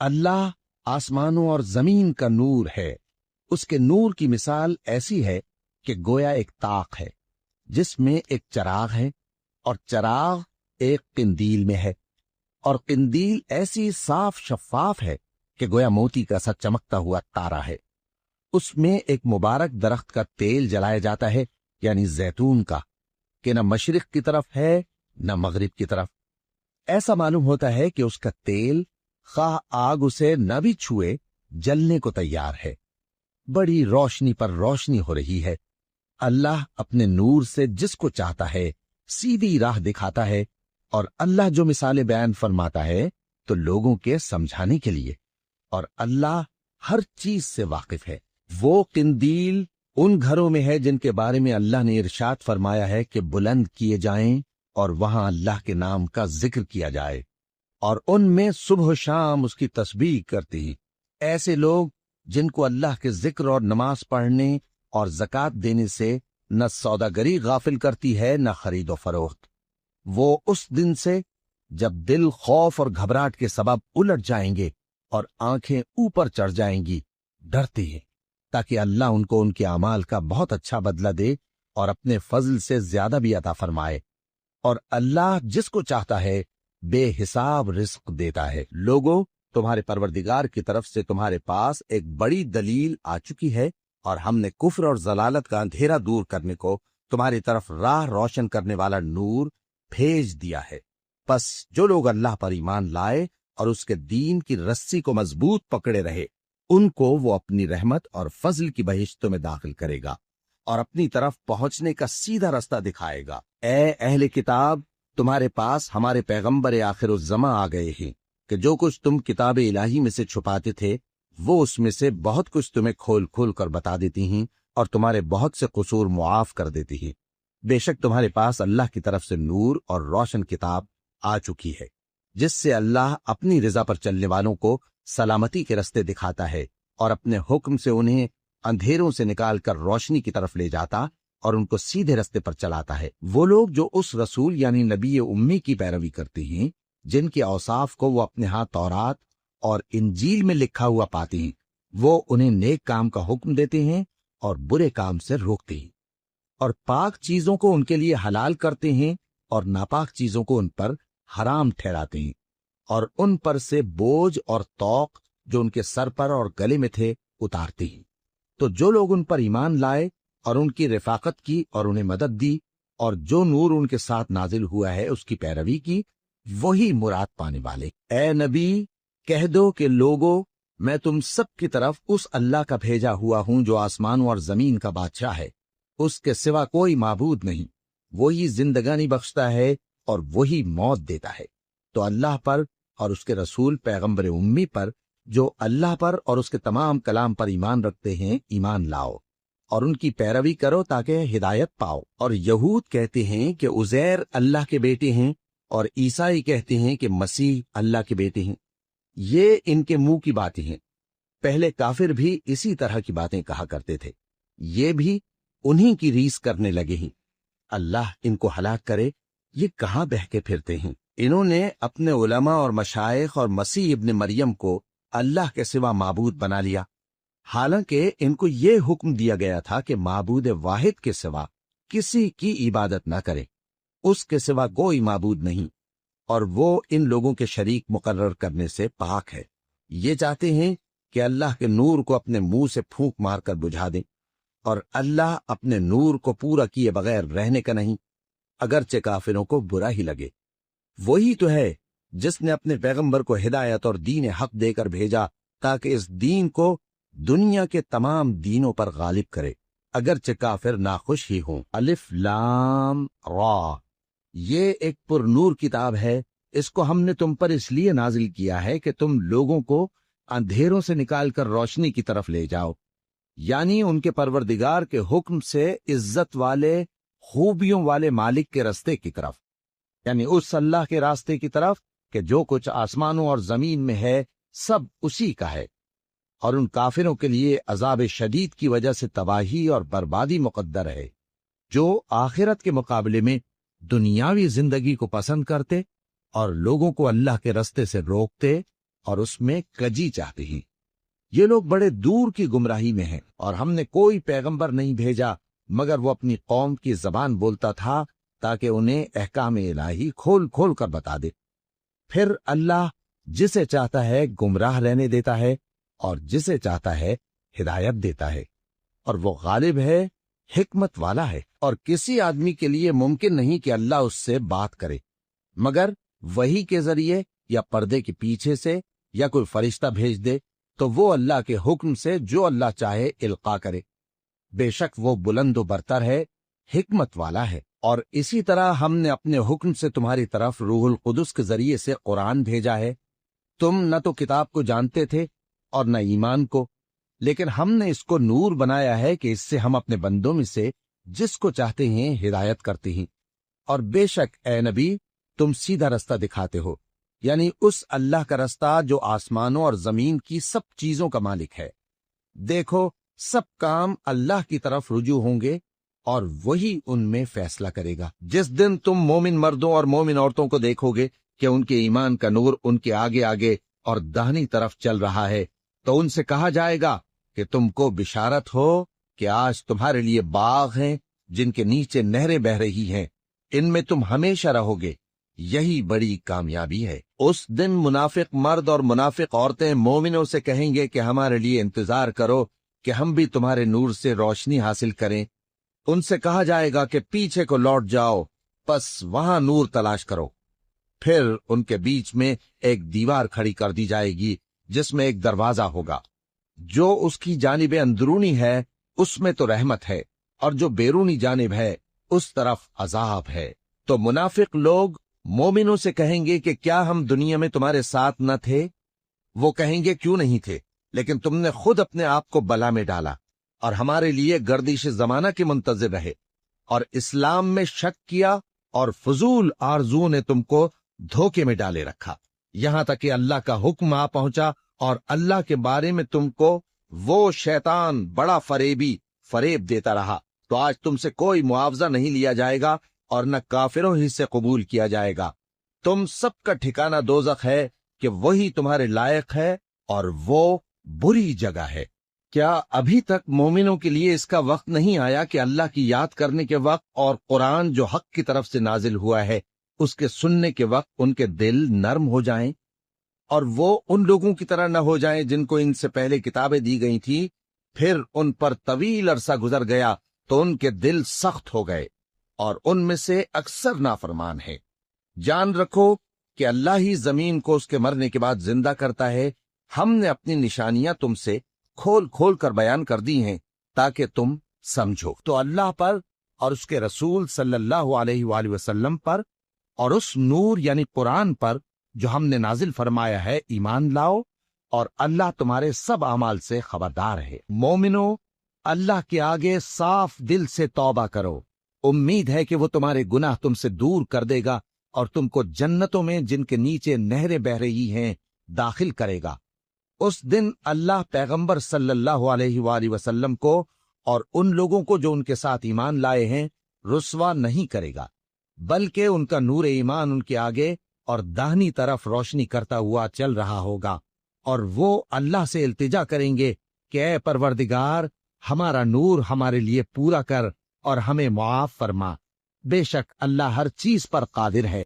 اللہ آسمانوں اور زمین کا نور ہے۔ اس کے نور کی مثال ایسی ہے کہ گویا ایک طاق ہے جس میں ایک چراغ ہے، اور چراغ ایک قندیل میں ہے، اور قندیل ایسی صاف شفاف ہے کہ گویا موتی کا سا چمکتا ہوا تارا ہے۔ اس میں ایک مبارک درخت کا تیل جلایا جاتا ہے، یعنی زیتون کا، کہ نہ مشرق کی طرف ہے نہ مغرب کی طرف۔ ایسا معلوم ہوتا ہے کہ اس کا تیل خواہ آگ اسے نہ بھی چھوئے جلنے کو تیار ہے۔ بڑی روشنی پر روشنی ہو رہی ہے۔ اللہ اپنے نور سے جس کو چاہتا ہے سیدھی راہ دکھاتا ہے، اور اللہ جو مثالیں بیان فرماتا ہے تو لوگوں کے سمجھانے کے لیے، اور اللہ ہر چیز سے واقف ہے۔ وہ قندیل ان گھروں میں ہے جن کے بارے میں اللہ نے ارشاد فرمایا ہے کہ بلند کیے جائیں اور وہاں اللہ کے نام کا ذکر کیا جائے، اور ان میں صبح و شام اس کی تسبیح کرتی ہیں۔ ایسے لوگ جن کو اللہ کے ذکر اور نماز پڑھنے اور زکوٰۃ دینے سے نہ سوداگری غافل کرتی ہے نہ خرید و فروخت، وہ اس دن سے جب دل خوف اور گھبراہٹ کے سبب الٹ جائیں گے اور آنکھیں اوپر چڑھ جائیں گی، ڈرتے ہیں، تاکہ اللہ ان کو ان کے اعمال کا بہت اچھا بدلہ دے اور اپنے فضل سے زیادہ بھی عطا فرمائے۔ اور اللہ جس کو چاہتا ہے بے حساب رزق دیتا ہے۔ لوگوں، تمہارے پروردگار کی طرف سے تمہارے پاس ایک بڑی دلیل آ چکی ہے، اور ہم نے کفر اور ضلالت کا اندھیرا دور کرنے کو تمہاری طرف راہ روشن کرنے والا نور بھیج دیا ہے۔ پس جو لوگ اللہ پر ایمان لائے اور اس کے دین کی رسی کو مضبوط پکڑے رہے، ان کو وہ اپنی رحمت اور فضل کی بہشتوں میں داخل کرے گا اور اپنی طرف پہنچنے کا سیدھا راستہ دکھائے گا۔ اے اہل کتاب، تمہارے پاس ہمارے پیغمبر آخر الزماں آ گئے ہیں کہ جو کچھ تم کتاب الہی میں سے چھپاتے تھے وہ اس میں سے بہت کچھ تمہیں کھول کھول کر بتا دیتی ہیں اور تمہارے بہت سے قصور معاف کر دیتی ہیں۔ بے شک تمہارے پاس اللہ کی طرف سے نور اور روشن کتاب آ چکی ہے، جس سے اللہ اپنی رضا پر چلنے والوں کو سلامتی کے رستے دکھاتا ہے اور اپنے حکم سے انہیں اندھیروں سے نکال کر روشنی کی طرف لے جاتا اور ان کو سیدھے رستے پر چلاتا ہے۔ وہ لوگ جو اس رسول یعنی نبی امی کی پیروی کرتے ہیں جن کے اوصاف کو وہ اپنے ہاں تورات اور انجیل میں لکھا ہوا پاتے ہیں، وہ انہیں نیک کام کا حکم دیتے ہیں اور برے کام سے روکتے ہیں، اور پاک چیزوں کو ان کے لیے حلال کرتے ہیں اور ناپاک چیزوں کو ان پر حرام ٹھہراتے ہیں، اور ان پر سے بوجھ اور طوق جو ان کے سر پر اور گلے میں تھے اتارتے ہیں۔ تو جو لوگ ان پر ایمان لائے اور ان کی رفاقت کی اور انہیں مدد دی اور جو نور ان کے ساتھ نازل ہوا ہے اس کی پیروی کی، وہی مراد پانے والے۔ اے نبی، کہہ دو کہ لوگو، میں تم سب کی طرف اس اللہ کا بھیجا ہوا ہوں جو آسمانوں اور زمین کا بادشاہ ہے، اس کے سوا کوئی معبود نہیں، وہی زندگانی بخشتا ہے اور وہی موت دیتا ہے۔ تو اللہ پر اور اس کے رسول پیغمبر امی پر جو اللہ پر اور اس کے تمام کلام پر ایمان رکھتے ہیں ایمان لاؤ اور ان کی پیروی کرو تاکہ ہدایت پاؤ۔ اور یہود کہتے ہیں کہ عزیر اللہ کے بیٹے ہیں، اور عیسائی کہتے ہیں کہ مسیح اللہ کے بیٹے ہیں۔ یہ ان کے منہ کی باتیں ہیں۔ پہلے کافر بھی اسی طرح کی باتیں کہا کرتے تھے، یہ بھی انہی کی ریس کرنے لگے ہیں۔ اللہ ان کو ہلاک کرے، یہ کہاں بہہ کے پھرتے ہیں۔ انہوں نے اپنے علماء اور مشائخ اور مسیح ابن مریم کو اللہ کے سوا معبود بنا لیا، حالانکہ ان کو یہ حکم دیا گیا تھا کہ معبود واحد کے سوا کسی کی عبادت نہ کرے، اس کے سوا کوئی معبود نہیں، اور وہ ان لوگوں کے شریک مقرر کرنے سے پاک ہے۔ یہ چاہتے ہیں کہ اللہ کے نور کو اپنے منہ سے پھونک مار کر بجھا دیں، اور اللہ اپنے نور کو پورا کیے بغیر رہنے کا نہیں، اگرچہ کافروں کو برا ہی لگے۔ وہی تو ہے جس نے اپنے پیغمبر کو ہدایت اور دین حق دے کر بھیجا تاکہ اس دین کو دنیا کے تمام دینوں پر غالب کرے، اگرچہ کافر ناخوش ہی ہوں۔ الف لام را، یہ ایک پر نور کتاب ہے، اس کو ہم نے تم پر اس لیے نازل کیا ہے کہ تم لوگوں کو اندھیروں سے نکال کر روشنی کی طرف لے جاؤ، یعنی ان کے پروردگار کے حکم سے عزت والے خوبیوں والے مالک کے راستے کی طرف، یعنی اس اللہ کے راستے کی طرف کہ جو کچھ آسمانوں اور زمین میں ہے سب اسی کا ہے، اور ان کافروں کے لیے عذاب شدید کی وجہ سے تباہی اور بربادی مقدر ہے، جو آخرت کے مقابلے میں دنیاوی زندگی کو پسند کرتے اور لوگوں کو اللہ کے راستے سے روکتے اور اس میں کجی چاہتے ہیں۔ یہ لوگ بڑے دور کی گمراہی میں ہیں، اور ہم نے کوئی پیغمبر نہیں بھیجا مگر وہ اپنی قوم کی زبان بولتا تھا تاکہ انہیں احکام الہی کھول کھول کر بتا دے۔ پھر اللہ جسے چاہتا ہے گمراہ رہنے دیتا ہے اور جسے چاہتا ہے ہدایت دیتا ہے، اور وہ غالب ہے، حکمت والا ہے۔ اور کسی آدمی کے لیے ممکن نہیں کہ اللہ اس سے بات کرے مگر وحی کے ذریعے یا پردے کے پیچھے سے، یا کوئی فرشتہ بھیج دے تو وہ اللہ کے حکم سے جو اللہ چاہے القا کرے۔ بے شک وہ بلند و برتر ہے، حکمت والا ہے۔ اور اسی طرح ہم نے اپنے حکم سے تمہاری طرف روح القدس کے ذریعے سے قرآن بھیجا ہے۔ تم نہ تو کتاب کو جانتے تھے اور نہ ایمان کو، لیکن ہم نے اس کو نور بنایا ہے کہ اس سے ہم اپنے بندوں میں سے جس کو چاہتے ہیں ہدایت کرتے ہیں۔ اور بے شک اے نبی تم سیدھا رستہ دکھاتے ہو، یعنی اس اللہ کا رستہ جو آسمانوں اور زمین کی سب چیزوں کا مالک ہے۔ دیکھو سب کام اللہ کی طرف رجوع ہوں گے اور وہی ان میں فیصلہ کرے گا۔ جس دن تم مومن مردوں اور مومن عورتوں کو دیکھو گے کہ ان کے ایمان کا نور ان کے آگے آگے اور داہنی طرف چل رہا ہے، تو ان سے کہا جائے گا کہ تم کو بشارت ہو کہ آج تمہارے لیے باغ ہیں جن کے نیچے نہریں بہ رہی ہیں، ان میں تم ہمیشہ رہو گے، یہی بڑی کامیابی ہے۔ اس دن منافق مرد اور منافق عورتیں مومنوں سے کہیں گے کہ ہمارے لیے انتظار کرو کہ ہم بھی تمہارے نور سے روشنی حاصل کریں۔ ان سے کہا جائے گا کہ پیچھے کو لوٹ جاؤ، پس وہاں نور تلاش کرو۔ پھر ان کے بیچ میں ایک دیوار کھڑی کر دی جائے گی جس میں ایک دروازہ ہوگا، جو اس کی جانب اندرونی ہے اس میں تو رحمت ہے، اور جو بیرونی جانب ہے اس طرف عذاب ہے۔ تو منافق لوگ مومنوں سے کہیں گے کہ کیا ہم دنیا میں تمہارے ساتھ نہ تھے؟ وہ کہیں گے کیوں نہیں تھے، لیکن تم نے خود اپنے آپ کو بلا میں ڈالا اور ہمارے لیے گردش زمانہ کے منتظر رہے، اور اسلام میں شک کیا، اور فضول آرزو نے تم کو دھوکے میں ڈالے رکھا، یہاں تک کہ اللہ کا حکم آ پہنچا اور اللہ کے بارے میں تم کو وہ شیطان بڑا فریب دیتا رہا۔ تو آج تم سے کوئی معاوضہ نہیں لیا جائے گا اور نہ کافروں ہی سے قبول کیا جائے گا۔ تم سب کا ٹھکانہ دوزخ ہے کہ وہی تمہارے لائق ہے، اور وہ بری جگہ ہے۔ کیا ابھی تک مومنوں کے لیے اس کا وقت نہیں آیا کہ اللہ کی یاد کرنے کے وقت اور قرآن جو حق کی طرف سے نازل ہوا ہے اس کے سننے کے وقت ان کے دل نرم ہو جائیں، اور وہ ان لوگوں کی طرح نہ ہو جائیں جن کو ان سے پہلے کتابیں دی گئی تھی، پھر ان پر طویل عرصہ گزر گیا تو ان کے دل سخت ہو گئے، اور ان میں سے اکثر نافرمان ہیں۔ جان رکھو کہ اللہ ہی زمین کو اس کے مرنے کے بعد زندہ کرتا ہے۔ ہم نے اپنی نشانیاں تم سے کھول کھول کر بیان کر دی ہیں تاکہ تم سمجھو۔ تو اللہ پر اور اس کے رسول صلی اللہ علیہ وآلہ وسلم پر اور اس نور یعنی قرآن پر جو ہم نے نازل فرمایا ہے ایمان لاؤ، اور اللہ تمہارے سب اعمال سے خبردار ہے۔ مومنو، اللہ کے آگے صاف دل سے توبہ کرو، امید ہے کہ وہ تمہارے گناہ تم سے دور کر دے گا اور تم کو جنتوں میں جن کے نیچے نہریں بہ رہی ہیں داخل کرے گا۔ اس دن اللہ پیغمبر صلی اللہ علیہ وآلہ وسلم کو اور ان لوگوں کو جو ان کے ساتھ ایمان لائے ہیں رسوا نہیں کرے گا، بلکہ ان کا نور ایمان ان کے آگے اور داہنی طرف روشنی کرتا ہوا چل رہا ہوگا، اور وہ اللہ سے التجا کریں گے کہ اے پروردگار، ہمارا نور ہمارے لیے پورا کر اور ہمیں معاف فرما، بے شک اللہ ہر چیز پر قادر ہے۔